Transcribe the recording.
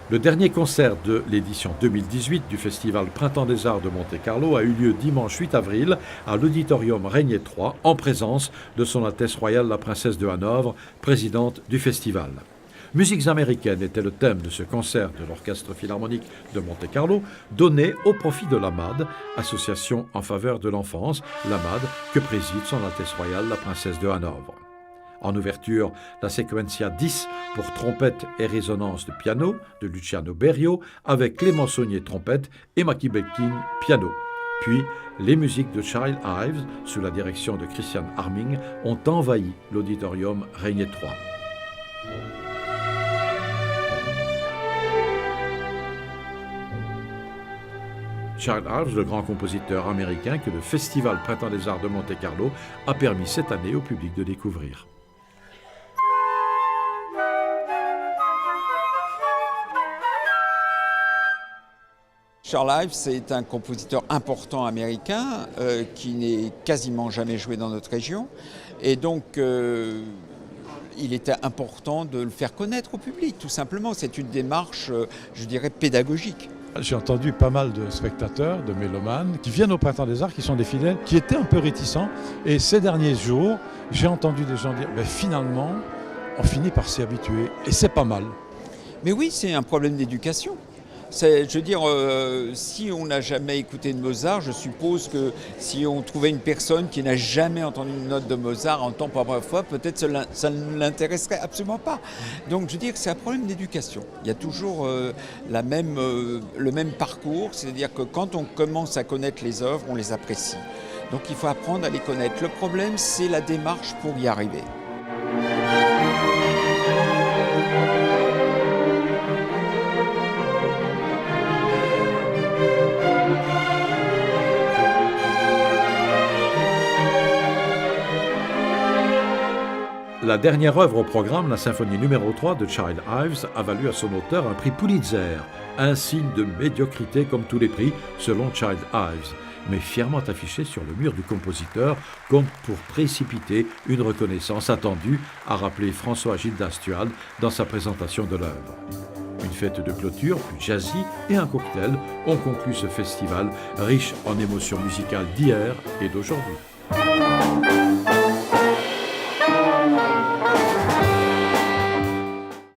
Le dernier concert de l'édition 2018 du Festival Printemps des Arts de Monte-Carlo a eu lieu dimanche 8 avril à l'Auditorium Régnier III en présence de Son Altesse Royale la Princesse de Hanovre, présidente du festival. Musiques américaines était le thème de ce concert de l'Orchestre Philharmonique de Monte-Carlo, donné au profit de l'AMAD, Association en faveur de l'enfance, l'AMAD, que préside Son Altesse Royale la Princesse de Hanovre. En ouverture, la Sequencia 10 pour trompette et résonance de piano de Luciano Berio avec Clément Saunier trompette et Maki Belkin piano. Puis, les musiques de Child Ives, sous la direction de Christian Arming, ont envahi l'auditorium Régnier III. Child Ives, le grand compositeur américain que le Festival Printemps des Arts de Monte-Carlo a permis cette année au public de découvrir. Child Ives, c'est un compositeur important américain qui n'est quasiment jamais joué dans notre région. Et donc, il était important de le faire connaître au public, tout simplement. C'est une démarche, je dirais, pédagogique. J'ai entendu pas mal de spectateurs, de mélomanes, qui viennent au Printemps des Arts, qui sont des fidèles, qui étaient un peu réticents. Et ces derniers jours, j'ai entendu des gens dire finalement, on finit par s'y habituer. Et c'est pas mal. Mais oui, c'est un problème d'éducation. Je veux dire, si on n'a jamais écouté de Mozart, je suppose que si on trouvait une personne qui n'a jamais entendu une note de Mozart en entend pour la première fois, peut-être ça ne l'intéresserait absolument pas. Donc je veux dire que c'est un problème d'éducation. Il y a toujours le même parcours, c'est-à-dire que quand on commence à connaître les œuvres, on les apprécie. Donc il faut apprendre à les connaître. Le problème, c'est la démarche pour y arriver. La dernière œuvre au programme, la symphonie numéro 3 de Child Ives, a valu à son auteur un prix Pulitzer, un signe de médiocrité comme tous les prix, selon Child Ives, mais fièrement affiché sur le mur du compositeur comme pour précipiter une reconnaissance attendue, a rappelé François-Gilles d'Astual dans sa présentation de l'œuvre. Une fête de clôture plus jazzy et un cocktail ont conclu ce festival riche en émotions musicales d'hier et d'aujourd'hui.